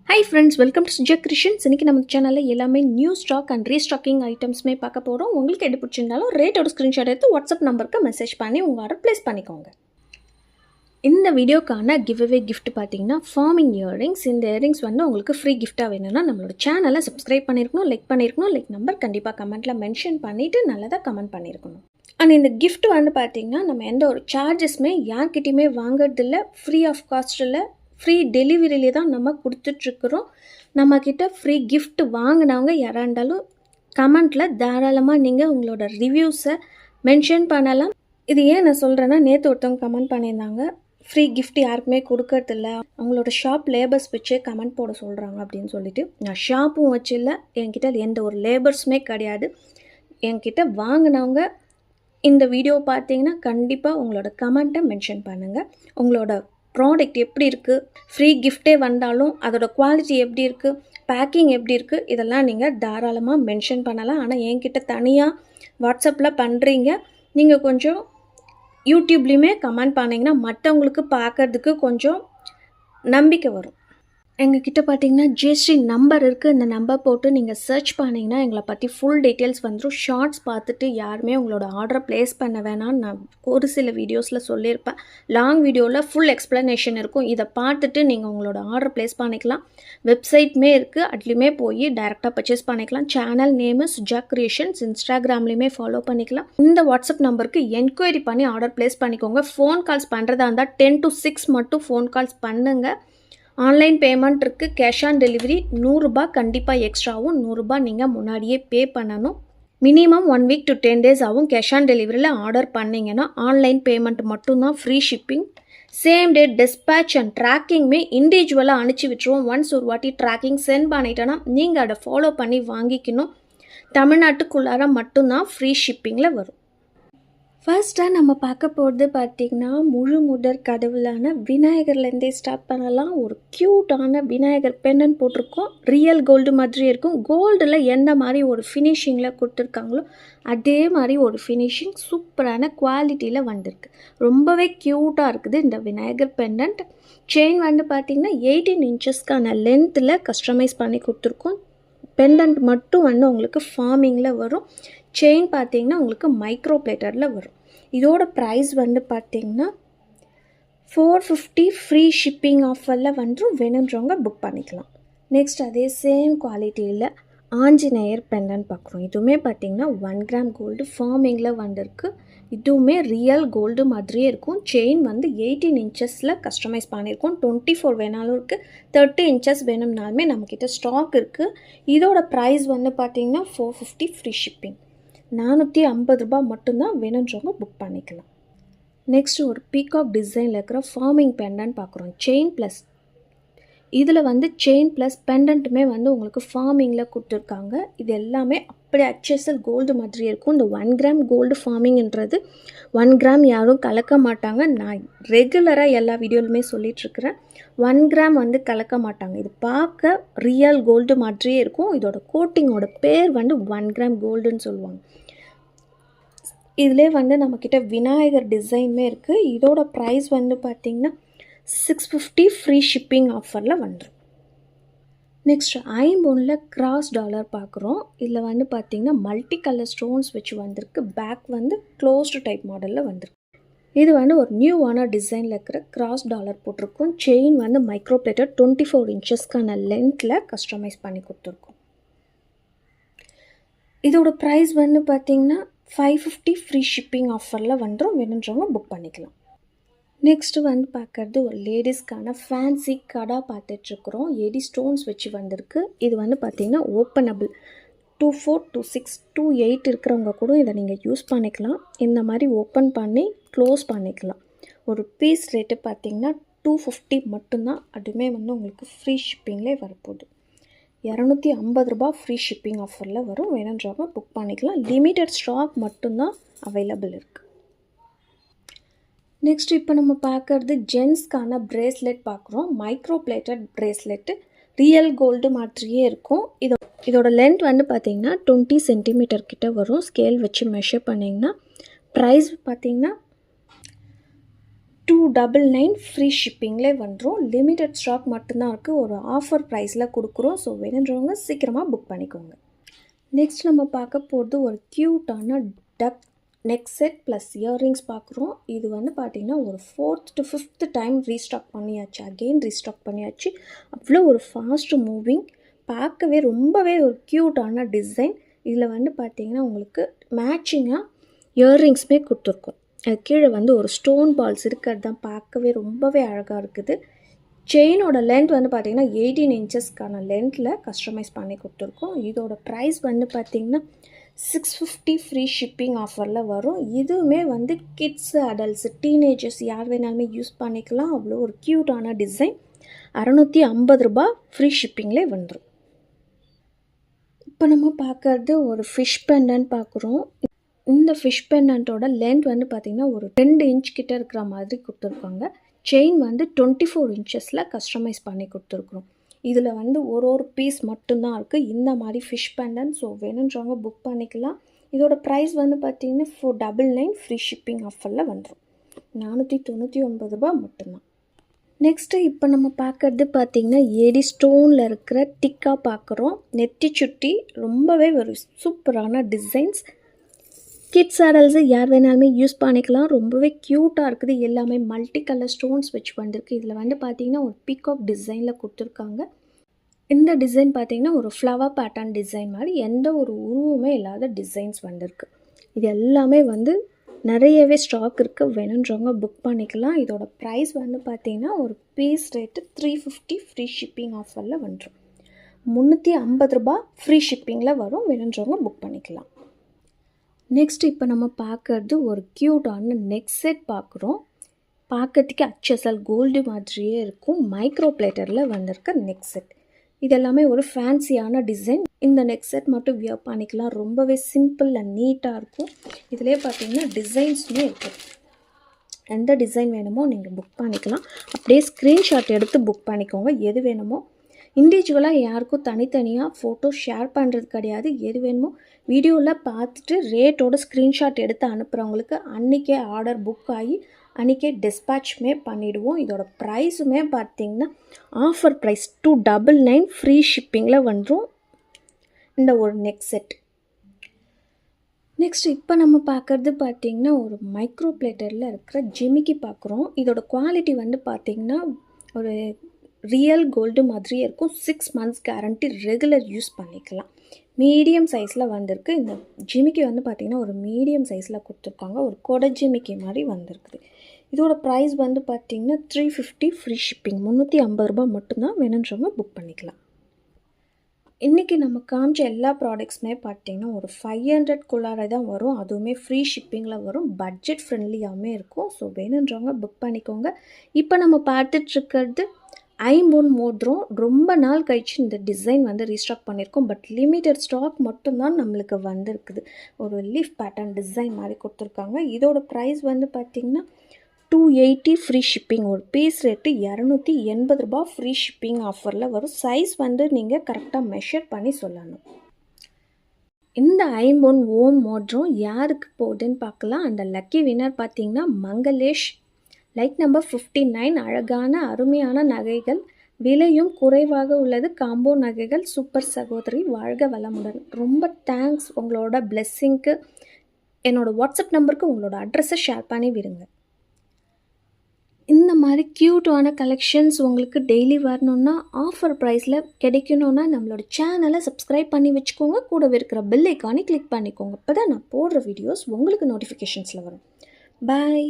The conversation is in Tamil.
Hi friends, welcome to Sujak Christians. இன்னைக்கு நம்ம சேனல்ல எல்லாமே நியூ ஸ்டாக் அண்ட் ரீஸ்டாக்கிங் ஐட்டம்ஸ்மே பார்க்க போறோம். உங்களுக்கு எது பிடிச்சிருந்தாலும் ரேட்டோட ஸ்கிரீன்ஷாட் எடுத்து வாட்ஸ்அப் நம்பருக்கு மெசேஜ் பண்ணி உங்க ஆர்டர் பிளேஸ் பண்ணிக்கோங்க. இந்த வீடியோக்கான கிவ்அவே gift பார்த்தீங்கன்னா ஃபார்மிங் இயரிங்ஸ். இந்த இயரிங்ஸ் வந்து உங்களுக்கு ஃப்ரீ கிஃப்டாக வேணும்னா நம்மளோட சேனலை சப்ஸ்கிரைப் பண்ணியிருக்கணும், லைக் பண்ணியிருக்கணும், லைக் நம்பர் கண்டிப்பாக கமெண்ட்டில் மென்ஷன் பண்ணிவிட்டு நல்லதாக கமெண்ட் பண்ணியிருக்கணும். அண்ட் இந்த கிஃப்ட் வந்து பார்த்திங்கன்னா நம்ம எந்த ஒரு சார்ஜஸ்மே யார்கிட்டையுமே வாங்குறதில்ல, ஃப்ரீ ஆஃப் காஸ்ட்டில் ஃப்ரீ டெலிவரியிலே தான் நம்ம கொடுத்துட்ருக்குறோம். நம்மக்கிட்ட ஃப்ரீ கிஃப்ட் வாங்கினவங்க யாராக இருந்தாலும் கமெண்ட்டில் தாராளமாக நீங்கள் உங்களோட ரிவ்யூஸை மென்ஷன் பண்ணலாம். இது ஏன் நான் சொல்கிறேன்னா, நேற்று ஒருத்தவங்க கமெண்ட் பண்ணியிருந்தாங்க, ஃப்ரீ கிஃப்ட் யாருக்குமே கொடுக்கறதில்ல, அவங்களோட ஷாப் லேபர்ஸ் வச்சே கமெண்ட் போட சொல்கிறாங்க அப்படின்னு சொல்லிட்டு. நான் ஷாப்பும் வச்சில்ல, என்கிட்ட எந்த ஒரு லேபர்ஸுமே கிடையாது. என்கிட்ட வாங்கினவங்க இந்த வீடியோ பார்த்தீங்கன்னா கண்டிப்பாக உங்களோட கமெண்ட்டை மென்ஷன் பண்ணுங்கள். உங்களோட ப்ராடக்ட் எப்படி இருக்குது, ஃப்ரீ கிஃப்டே வந்தாலும் அதோட குவாலிட்டி எப்படி இருக்குது, பேக்கிங் எப்படி இருக்குது, இதெல்லாம் நீங்கள் தாராளமாக மென்ஷன் பண்ணலாம். ஆனால் என்கிட்ட தனியாக வாட்ஸ்அப்பில் பண்ணுறீங்க, நீங்கள் கொஞ்சம் யூடியூப்லேயுமே கமெண்ட் பண்ணிங்கன்னா மற்றவங்களுக்கு பார்க்குறதுக்கு கொஞ்சம் நம்பிக்கை வரும். எங்ககிட்ட பார்த்தீங்கன்னா ஜிஎஸ்டி நம்பர் இருக்குது. இந்த நம்பர் போட்டு நீங்கள் சர்ச் பண்ணிங்கன்னா எங்களை பற்றி ஃபுல் டீட்டெயில்ஸ் வந்துடும். ஷார்ட்ஸ் பார்த்துட்டு யாருமே உங்களோட ஆர்டரை ப்ளேஸ் பண்ண வேணாம்னு நான் ஒரு சில வீடியோஸில் சொல்லியிருப்பேன். லாங் வீடியோவில் ஃபுல் எக்ஸ்ப்ளனேஷன் இருக்கும். இதை பார்த்துட்டு நீங்கள் உங்களோட ஆர்டர் ப்ளேஸ் பண்ணிக்கலாம். வெப்சைட்மே இருக்குது, அதுலேயுமே போய் டைரெக்டாக பர்ச்சேஸ் பண்ணிக்கலாம். சேனல் நேமு சுஜாக் கிரியேஷன்ஸ், இன்ஸ்டாகிராம்லேயுமே ஃபாலோ பண்ணிக்கலாம். இந்த வாட்ஸ்அப் நம்பருக்கு என்கொயரி பண்ணி ஆர்டர் ப்ளேஸ் பண்ணிக்கோங்க. ஃபோன் கால்ஸ் பண்ணுறதா இருந்தால் 10 to 6 மட்டும் ஃபோன் கால்ஸ் பண்ணுங்கள். ஆன்லைன் பேமெண்ட் இருக்குது, கேஷ் ஆன் டெலிவரி. 100 ரூபாய் கண்டிப்பாக எக்ஸ்ட்ராவும், 100 ரூபாய் நீங்கள் முன்னாடியே பே பண்ணணும். மினிமம் 1 week to 10 days ஆகும். கேஷ் ஆன் டெலிவரியில் ஆர்டர் பண்ணிங்கன்னா ஆன்லைன் பேமெண்ட் மட்டும்தான், free shipping. Same day dispatch and ட்ராக்கிங்குமே இண்டிவிஜுவலாக அனுப்பிச்சி விட்டுருவோம். ஒன்ஸ் ஒரு வாட்டி ட்ராக்கிங் சென்ட் பண்ணிட்டோன்னா நீங்கள் அதை ஃபாலோ பண்ணி வாங்கிக்கணும். தமிழ்நாட்டுக்குள்ளார மட்டும்தான் ஃப்ரீ ஷிப்பிங்கில் வரும். ஃபர்ஸ்ட்டாக நம்ம பார்க்க போகிறது பார்த்திங்கன்னா முழு முதற் கடவுளான விநாயகர்லேருந்தே ஸ்டார்ட் பண்ணலாம். ஒரு க்யூட்டான விநாயகர் பெண்ணன் போட்டிருக்கோம். ரியல் கோல்டு மாதிரி இருக்கும். கோல்டில் எந்த மாதிரி ஒரு ஃபினிஷிங்கில் கொடுத்துருக்காங்களோ அதே மாதிரி ஒரு ஃபினிஷிங் சூப்பரான குவாலிட்டியில் வந்திருக்கு. ரொம்பவே க்யூட்டாக இருக்குது இந்த விநாயகர் பெண்டன்ட். செயின் வந்து பார்த்திங்கன்னா 18 inchesக்கான லென்த்தில் கஸ்டமைஸ் பண்ணி கொடுத்துருக்கோம். பெண்டன்ட் மட்டும் வந்து உங்களுக்கு ஃபார்மிங்கில் வரும். செயின் பார்த்தீங்கன்னா உங்களுக்கு மைக்ரோ பிளேட்டரில் வரும். இதோட ப்ரைஸ் வந்து பார்த்தீங்கன்னா 450 ஃப்ரீ ஷிப்பிங் ஆஃபரில் வந்துடும். வேணுன்றவங்க புக் பண்ணிக்கலாம். நெக்ஸ்ட் அதே சேம் குவாலிட்டியில் ஆஞ்சநேயர் பெண்டன்ட் பார்க்குறோம். இதுவுமே பார்த்தீங்கன்னா 1 gram கோல்டு ஃபார்மிங்கில் வந்திருக்கு. இதுவுமே ரியல் கோல்டு மாதிரியே இருக்கும். செயின் வந்து 18 inchesல கஸ்டமைஸ் பண்ணியிருக்கோம். 24 வேணாலும் இருக்குது, 30 inches வேணும்னாலுமே நம்மக்கிட்ட ஸ்டாக் இருக்குது. இதோட ப்ரைஸ் வந்து பார்த்திங்கன்னா 450 ஃப்ரீ ஷிப்பிங், 450 ரூபாய் மட்டும்தான். வேணுன்றவங்க புக் பண்ணிக்கலாம். நெக்ஸ்ட் ஒரு பீகாக் டிசைனில் இருக்கிற ஃபார்மிங் பெண்டன்ட் பார்க்குறோம். செயின் ப்ளஸ் இதில் வந்து செயின் ப்ளஸ் பெண்டன்ட்டுமே வந்து உங்களுக்கு ஃபார்மிங்கில் கொடுத்துருக்காங்க. இது எல்லாமே அப்படியே HSL கோல்டு மாதிரி இருக்கும். இந்த 1 gram கோல்டு ஃபார்மிங்ன்றது 1 gram யாரும் கலக்க மாட்டாங்க. நான் ரெகுலராக எல்லா வீடியோலுமே சொல்லிகிட்ருக்கிறேன், 1 gram வந்து கலக்க மாட்டாங்க. இது பார்க்க ரியல் கோல்டு மாதிரியே இருக்கும். இதோட கோட்டிங்கோட பேர் வந்து 1 gram கோல்டுன்னு சொல்லுவாங்க. இதிலே வந்து நம்மக்கிட்ட விநாயகர் டிசைனுமே இருக்குது. இதோட ப்ரைஸ் வந்து பார்த்திங்கன்னா 650 ஃப்ரீ ஷிப்பிங் ஆஃபரில் வந்துடும். நெக்ஸ்ட் ஐம்பொன்னில் கிராஸ் டாலர் பார்க்குறோம். இதில் வந்து பார்த்திங்கன்னா மல்டி கலர் ஸ்டோன்ஸ் வச்சு வந்திருக்கு. பேக் வந்து க்ளோஸ்டு டைப் மாடலில் வந்திருக்கு. இது வந்து ஒரு நியூவான டிசைனில் இருக்கிற கிராஸ் டாலர் போட்டிருக்கோம். செயின் வந்து மைக்ரோ பிளேட்டர் 24 inchesக்கான லென்த்தில் கஸ்டமைஸ் பண்ணி கொடுத்துருக்கோம். இதோட ப்ரைஸ் வந்து பார்த்திங்கன்னா 550 ஃப்ரீ ஷிப்பிங் ஆஃபரில் வந்துடும். வேணுன்றவங்க புக் பண்ணிக்கலாம். நெக்ஸ்ட்டு வந்து பார்க்குறது ஒரு லேடிஸ்க்கான ஃபேன்சி கடா பார்த்துட்ருக்குறோம். எடி ஸ்டோன்ஸ் வச்சு வந்திருக்கு. இது வந்து பார்த்திங்கன்னா ஓப்பனபிள். 24, 26, 28 இருக்கிறவங்க கூட இதை நீங்கள் யூஸ் பண்ணிக்கலாம். இந்த மாதிரி ஓப்பன் பண்ணி க்ளோஸ் பண்ணிக்கலாம். ஒரு பீஸ் ரேட்டு பார்த்திங்கன்னா 250 மட்டும்தான். அதுவுமே வந்து உங்களுக்கு ஃப்ரீ ஷிப்பிங்லேயே வரப்போகுது. 250 ரூபாய் ஃப்ரீ ஷிப்பிங் ஆஃபரில் வரும். வேணுன்றவங்க புக் பண்ணிக்கலாம். லிமிட்டட் ஸ்டாக் மட்டும்தான் அவைலபிள் இருக்குது. நெக்ஸ்ட் இப்போ நம்ம பார்க்குறது ஜென்ஸ்க்கான ப்ரேஸ்லெட் பார்க்குறோம். Micro plated bracelet real gold மாதிரியே இருக்கும். இதோட லென்த் வந்து பார்த்திங்கன்னா 20 centimeter கிட்ட வரும். ஸ்கேல் வச்சு மெஷர் பண்ணிங்கன்னா ப்ரைஸ் பார்த்திங்கன்னா 299 ஃப்ரீ ஷிப்பிங்லே வந்துடும். லிமிட்டட் ஸ்டாக் மட்டும்தான் இருக்குது. ஒரு ஆஃபர் ப்ரைஸில் கொடுக்குறோம். ஸோ வேணுன்றவங்க சீக்கிரமாக புக் பண்ணிக்கோங்க. நெக்ஸ்ட் நம்ம பார்க்க போகிறது ஒரு க்யூட்டான டக் நெக் செட் ப்ளஸ் இயர்ரிங்ஸ் பார்க்குறோம். இது வந்து பார்த்திங்கன்னா ஒரு 4th to 5th time restock பண்ணியாச்சு. அகெயின் ரீஸ்டாக் பண்ணியாச்சு. அவ்வளோ ஒரு ஃபாஸ்ட் மூவிங், பார்க்கவே ரொம்பவே ஒரு க்யூட்டான டிசைன். இதில் வந்து பார்த்திங்கன்னா உங்களுக்கு மேட்சிங்காக இயர்ரிங்ஸுமே கொடுத்துருக்கோம். அது கீழே வந்து ஒரு ஸ்டோன் பால்ஸ் இருக்கிறது தான் பார்க்கவே ரொம்பவே அழகாக இருக்குது. செயினோட லென்த் வந்து பார்த்திங்கன்னா 18 இன்ச்சஸ்க்கான லென்த்தில் கஸ்டமைஸ் பண்ணி கொடுத்துருக்கோம். இதோட ப்ரைஸ் வந்து பார்த்திங்கன்னா 650 ஃப்ரீ ஷிப்பிங் ஆஃபரில் வரும். இதுவுமே வந்து கிட்ஸு, அடல்ட்ஸு, டீனேஜர்ஸ் யார் வேணாலுமே யூஸ் பண்ணிக்கலாம். அவ்வளோ ஒரு க்யூட்டான டிசைன். 650 ரூபா ஃப்ரீ ஷிப்பிங்லேயே வந்துடும். இப்போ நம்ம பார்க்குறது ஒரு ஃபிஷ் பெண்டன்ட் பார்க்குறோம். இந்த ஃபிஷ் பெண்டன்ட்டோட லென்த் வந்து பார்த்திங்கன்னா ஒரு 2 இன்ச் கிட்ட இருக்கிற மாதிரி கொடுத்துருக்காங்க. செயின் வந்து 24 இன்ச்சஸில் கஸ்டமைஸ் பண்ணி கொடுத்துருக்குறோம். இதில் வந்து ஒரு பீஸ் மட்டும்தான் இருக்குது இந்த மாதிரி ஃபிஷ் பெண்டன்ட். ஸோ வேணுன்றவங்க புக் பண்ணிக்கலாம். இதோட ப்ரைஸ் வந்து பார்த்திங்கன்னா 499 ஃப்ரீ ஷிப்பிங் ஆஃபரில் வந்துடும். 499 ரூபா மட்டும்தான். நெக்ஸ்ட்டு இப்போ நம்ம பார்க்குறது பார்த்திங்கன்னா ஏடி ஸ்டோனில் இருக்கிற டிக்கா பார்க்குறோம். நெத்தி சுட்டி ரொம்பவே ஒரு சூப்பரான டிசைன்ஸ். கிட்ஸ், அடல்ட்ஸு யார் வேணாலுமே யூஸ் பண்ணிக்கலாம். ரொம்பவே க்யூட்டாக இருக்குது. எல்லாமே மல்டி கலர் ஸ்டோன்ஸ் வச்சு வந்திருக்கு. இதில் வந்து பார்த்திங்கன்னா ஒரு பீகாக் டிசைனில் கொடுத்துருக்காங்க. இந்த டிசைன் பார்த்திங்கன்னா ஒரு ஃப்ளவர் பேட்டர்ன் டிசைன் மாதிரி எந்த ஒரு உருவமே இல்லாத டிசைன்ஸ் வந்திருக்கு. இது எல்லாமே வந்து நிறையவே ஸ்டாக் இருக்குது. வேணுன்றவங்க புக் பண்ணிக்கலாம். இதோட ப்ரைஸ் வந்து பார்த்திங்கன்னா ஒரு பீஸ் ரேட்டு 350 ஃப்ரீ ஷிப்பிங் ஆஃபரில் வந்துடும். 350 ரூபா ஃப்ரீ ஷிப்பிங்கில் வரும். வேணுன்றவங்க புக் பண்ணிக்கலாம். நெக்ஸ்ட் இப்போ நம்ம பார்க்குறது ஒரு க்யூட்டான நெக் செட் பார்க்குறோம். பார்க்கறதுக்கு அச்சசல் கோல்டு மாதிரியே இருக்கும். மைக்ரோ பிளேட்டரில் வந்திருக்க நெக் செட். இதெல்லாமே ஒரு ஃபேன்சியான டிசைன். இந்த நெக் செட் மட்டும் வியர் பண்ணிக்கலாம். ரொம்பவே சிம்பிள் அண்ட் நீட்டாக இருக்கும். இதிலே பார்த்தீங்கன்னா டிசைன்ஸுமே இருக்குது. எந்த டிசைன் வேணுமோ நீங்கள் புக் பண்ணிக்கலாம். அப்படியே ஸ்க்ரீன்ஷாட் எடுத்து புக் பண்ணிக்கோங்க. எது வேணுமோ இண்டிவிஜுவலாக யாருக்கும் தனித்தனியாக ஃபோட்டோ ஷேர் பண்ணுறது கிடையாது. எது வேணுமோ வீடியோவில் பார்த்துட்டு ரேட்டோட ஸ்க்ரீன்ஷாட் எடுத்து அனுப்புகிறவங்களுக்கு அன்றைக்கே ஆர்டர் புக் ஆகி அன்றைக்கே டிஸ்பேட்ச்மே பண்ணிவிடுவோம். இதோட ப்ரைஸுமே பார்த்திங்கன்னா ஆஃபர் ப்ரைஸ் 299 ஃப்ரீ ஷிப்பிங்கில் வந்துடும் இந்த ஒரு நெக் செட். நெக்ஸ்ட் இப்போ நம்ம பார்க்குறது பார்த்திங்கன்னா ஒரு மைக்ரோ பிளேட்டரில் இருக்கிற ஜிமிக்கி பார்க்குறோம். இதோட குவாலிட்டி வந்து பார்த்திங்கன்னா ஒரு ரியல் கோல்டு மாதிரியே இருக்கும். 6 months கேரண்டி, ரெகுலர் யூஸ் பண்ணிக்கலாம். மீடியம் சைஸில் வந்திருக்கு. இந்த ஜிமிக்கி வந்து பார்த்திங்கன்னா ஒரு மீடியம் சைஸில் கொடுத்துருக்காங்க. ஒரு கொடை ஜிமிக்கி மாதிரி வந்திருக்குது. இதோட ப்ரைஸ் வந்து பார்த்திங்கன்னா 350 ஃப்ரீ ஷிப்பிங். 350 ரூபா மட்டும்தான். வேணுன்றவங்க புக் பண்ணிக்கலாம். இன்றைக்கி நம்ம காமிச்ச எல்லா ப்ராடக்ட்ஸுமே பார்த்திங்கன்னா ஒரு 500க்குள்ளார தான் வரும். அதுவுமே ஃப்ரீ ஷிப்பிங்கில் வரும். பட்ஜெட் ஃப்ரெண்ட்லியாகவே இருக்கும். ஸோ வேணுன்றவங்க புக் பண்ணிக்கோங்க. இப்போ நம்ம பார்த்துட்ருக்கிறது ஐம்பொன் மோதிரம். ரொம்ப நாள் கழிச்சு இந்த டிசைன் வந்து ரீஸ்டாக் பண்ணியிருக்கோம். பட் லிமிட்டட் ஸ்டாக் மட்டும்தான் நம்மளுக்கு வந்திருக்குது. ஒரு லீஃப் பேட்டர்ன் டிசைன் மாதிரி கொடுத்துருக்காங்க. இதோட ப்ரைஸ் வந்து பார்த்திங்கன்னா 280 ஃப்ரீ ஷிப்பிங். ஒரு பீஸ் ரேட்டு 280 ரூபா ஃப்ரீ ஷிப்பிங் ஆஃபரில் வரும். சைஸ் வந்து நீங்கள் கரெக்டாக மெஷர் பண்ணி சொல்லணும். இந்த ஐம்பொன் ஓம் மோதிரம் யாருக்கு போகுதுன்னு பார்க்கலாம். அந்த லக்கி வின்னர் பார்த்திங்கன்னா மங்களேஷ். Like number 59. அழகான அருமையான நகைகள், விலையும் குறைவாக உள்ளது. காம்போ நகைகள். சூப்பர் சகோதரி, வாழ்க வளமுடன். ரொம்ப தேங்க்ஸ் உங்களோட பிளெஸ்ஸிங்க்கு. என்னோடய வாட்ஸ்அப் நம்பருக்கு உங்களோட அட்ரஸை ஷேர் பண்ணி விடுங்க. இந்த மாதிரி க்யூட்டான கலெக்ஷன்ஸ் உங்களுக்கு டெய்லி வரணுன்னா, ஆஃபர் ப்ரைஸில் கிடைக்கணுன்னா நம்மளோட சேனலை சப்ஸ்கிரைப் பண்ணி வச்சுக்கோங்க. கூடவே இருக்கிற பெல் ஐக்கானை கிளிக் பண்ணிக்கோங்க. அப்போ தான் நான் போடுற வீடியோஸ் உங்களுக்கு நோட்டிஃபிகேஷன்ஸில் வரும். பாய்.